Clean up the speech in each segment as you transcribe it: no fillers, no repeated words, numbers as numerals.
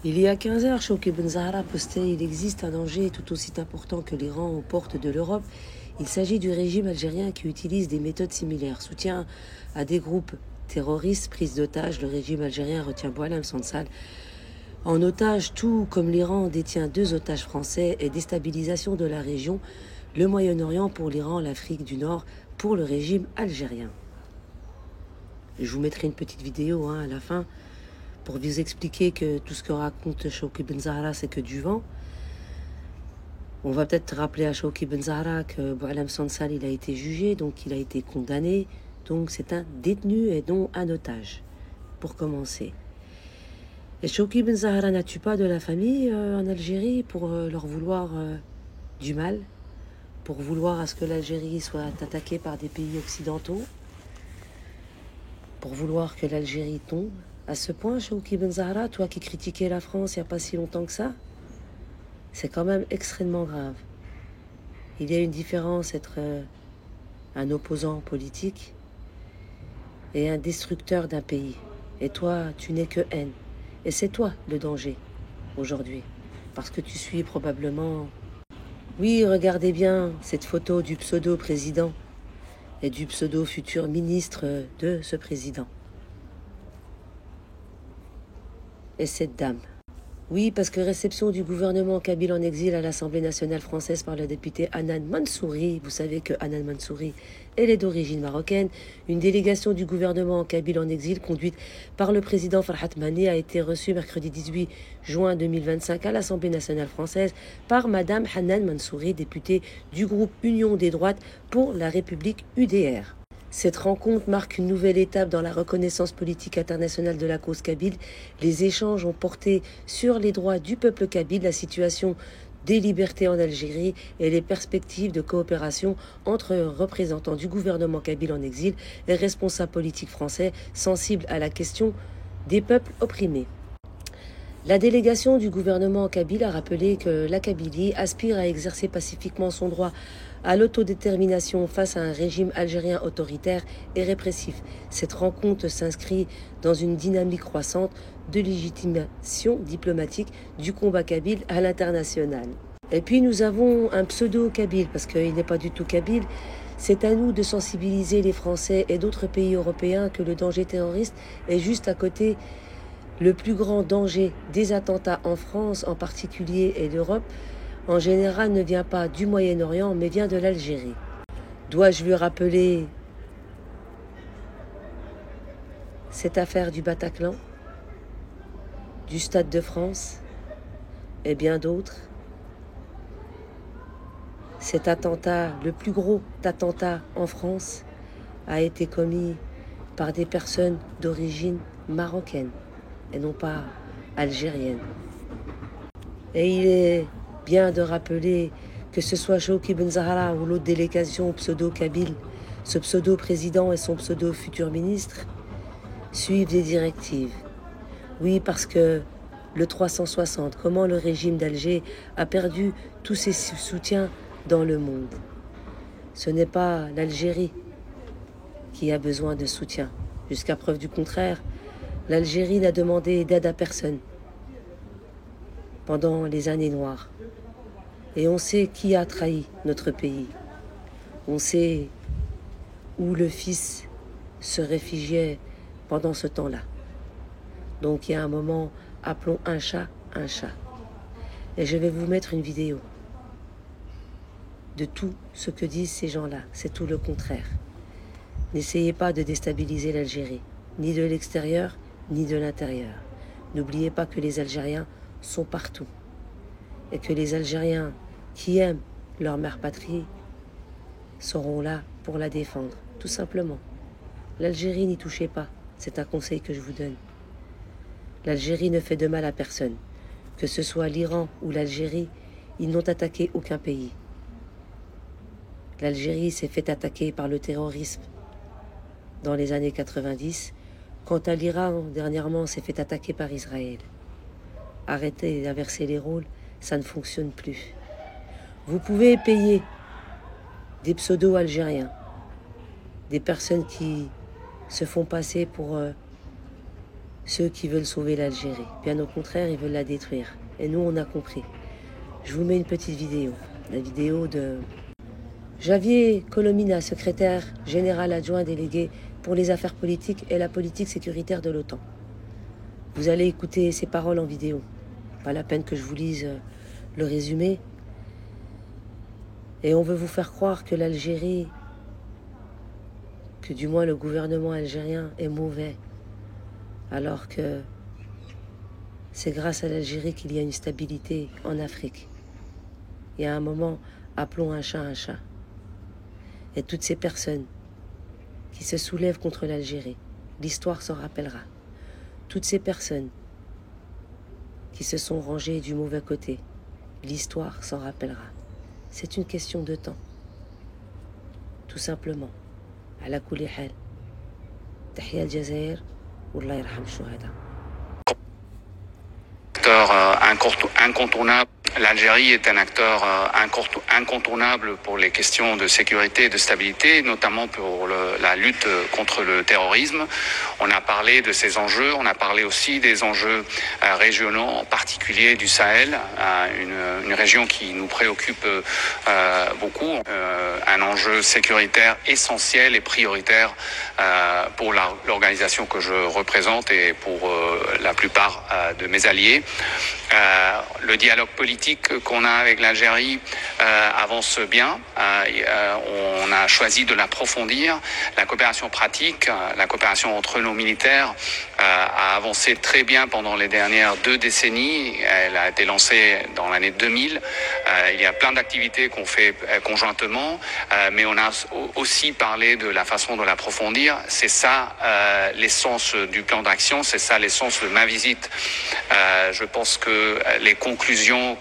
Il y a 15 heures, Chowki Ben Zahra postait: il existe un danger tout aussi important que l'Iran aux portes de l'Europe. Il s'agit du régime algérien qui utilise des méthodes similaires. Soutien à des groupes terroristes, prise d'otages. Le régime algérien retient Boualem Sansal en otage, tout comme l'Iran détient 2 otages français, et déstabilisation de la région, le Moyen-Orient pour l'Iran, l'Afrique du Nord pour le régime algérien. Je vous mettrai une petite vidéo à la fin pour vous expliquer que tout ce que raconte Chowki Ben Zahra, c'est que du vent. On va peut-être rappeler à Chowki Ben Zahra que Boualem Sansal, il a été jugé, donc il a été condamné. Donc c'est un détenu et non un otage, pour commencer. Et Chowki Ben Zahra n'a tue pas de la famille en Algérie pour leur vouloir du mal, pour vouloir à ce que l'Algérie soit attaquée par des pays occidentaux, pour vouloir que l'Algérie tombe. À ce point, Chowki Ben Zahra, toi qui critiquais la France il n'y a pas si longtemps que ça, c'est quand même extrêmement grave. Il y a une différence entre un opposant politique et un destructeur d'un pays. Et toi, tu n'es que haine. Et c'est toi le danger aujourd'hui, parce que tu suis probablement... Oui, regardez bien cette photo du pseudo-président et du pseudo-futur ministre de ce président. Et cette dame. Oui, parce que réception du gouvernement kabyle en exil à l'Assemblée nationale française par le député Hanan Mansouri. Vous savez que Hanan Mansouri, elle est d'origine marocaine. Une délégation du gouvernement kabyle en exil conduite par le président Farhat Mani a été reçue mercredi 18 juin 2025 à l'Assemblée nationale française par Madame Hanan Mansouri, députée du groupe Union des droites pour la République UDR. Cette rencontre marque une nouvelle étape dans la reconnaissance politique internationale de la cause kabyle. Les échanges ont porté sur les droits du peuple kabyle, la situation des libertés en Algérie et les perspectives de coopération entre représentants du gouvernement kabyle en exil et responsables politiques français sensibles à la question des peuples opprimés. La délégation du gouvernement kabyle a rappelé que la Kabylie aspire à exercer pacifiquement son droit à l'autodétermination face à un régime algérien autoritaire et répressif. Cette rencontre s'inscrit dans une dynamique croissante de légitimation diplomatique du combat kabyle à l'international. Et puis nous avons un pseudo-kabyle, parce qu'il n'est pas du tout kabyle. C'est à nous de sensibiliser les Français et d'autres pays européens que le danger terroriste est juste à côté. Le plus grand danger des attentats en France en particulier et l'Europe en général ne vient pas du Moyen-Orient mais vient de l'Algérie. Dois-je lui rappeler cette affaire du Bataclan, du Stade de France et bien d'autres? Cet attentat, le plus gros attentat en France, a été commis par des personnes d'origine marocaine et non pas algérienne. Et il est bien de rappeler que ce soit Chowki Ben Zahra ou l'autre délégation pseudo-kabyle, ce pseudo-président et son pseudo-futur ministre suivent des directives. Oui, parce que le 360, comment le régime d'Alger a perdu tous ses soutiens dans le monde. Ce n'est pas l'Algérie qui a besoin de soutien. Jusqu'à preuve du contraire, l'Algérie n'a demandé d'aide à personne pendant les années noires. Et on sait qui a trahi notre pays. On sait où le fils se réfugiait pendant ce temps-là. Donc il y a un moment, appelons un chat un chat. Et je vais vous mettre une vidéo de tout ce que disent ces gens-là. C'est tout le contraire. N'essayez pas de déstabiliser l'Algérie, ni de l'extérieur, ni de l'intérieur. N'oubliez pas que les Algériens sont partout. Et que les Algériens qui aiment leur mère patrie seront là pour la défendre, tout simplement. L'Algérie, n'y touchez pas, c'est un conseil que je vous donne. L'Algérie ne fait de mal à personne. Que ce soit l'Iran ou l'Algérie, ils n'ont attaqué aucun pays. L'Algérie s'est fait attaquer par le terrorisme dans les années 90. Quant à l'Iran, dernièrement, s'est fait attaquer par Israël. Arrêtez d'inverser les rôles, ça ne fonctionne plus. Vous pouvez payer des ceux qui veulent sauver l'Algérie. Bien au contraire, ils veulent la détruire. Et nous, on a compris. Je vous mets une petite vidéo. La vidéo de Javier Colomina, secrétaire général adjoint délégué pour les affaires politiques et la politique sécuritaire de l'OTAN. Vous allez écouter ses paroles en vidéo. Pas la peine que je vous lise le résumé. Et on veut vous faire croire que l'Algérie, que du moins le gouvernement algérien est mauvais, alors que c'est grâce à l'Algérie qu'il y a une stabilité en Afrique. Il y a un moment, appelons un chat un chat. Et toutes ces personnes qui se soulèvent contre l'Algérie, l'histoire s'en rappellera. Toutes ces personnes qui se sont rangées du mauvais côté, l'histoire s'en rappellera. C'est une question de temps. Tout simplement. Ala kulli hal. Tahia al-Jazair, wallah yarham shuhada. Incontournable. L'Algérie est un acteur incontournable pour les questions de sécurité et de stabilité, notamment pour la lutte contre le terrorisme. On a parlé de ces enjeux, on a parlé aussi des enjeux régionaux, en particulier du Sahel, une région qui nous préoccupe beaucoup, un enjeu sécuritaire essentiel et prioritaire pour l'organisation que je représente et pour la plupart de mes alliés. Le dialogue politique qu'on a avec l'Algérie avance bien. On a choisi de l'approfondir. La coopération pratique, la coopération entre nos militaires a avancé très bien pendant les dernières 2 décennies. Elle a été lancée dans l'année 2000. Il y a plein d'activités qu'on fait conjointement, mais on a aussi parlé de la façon de l'approfondir. C'est ça l'essence du plan d'action, c'est ça l'essence de ma visite. Je pense que les conclusions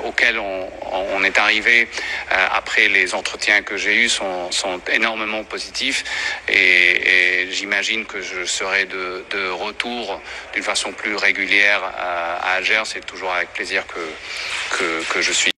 auxquelles on est arrivé après les entretiens que j'ai eus sont énormément positifs et j'imagine que je serai de retour d'une façon plus régulière à Alger. C'est toujours avec plaisir que je suis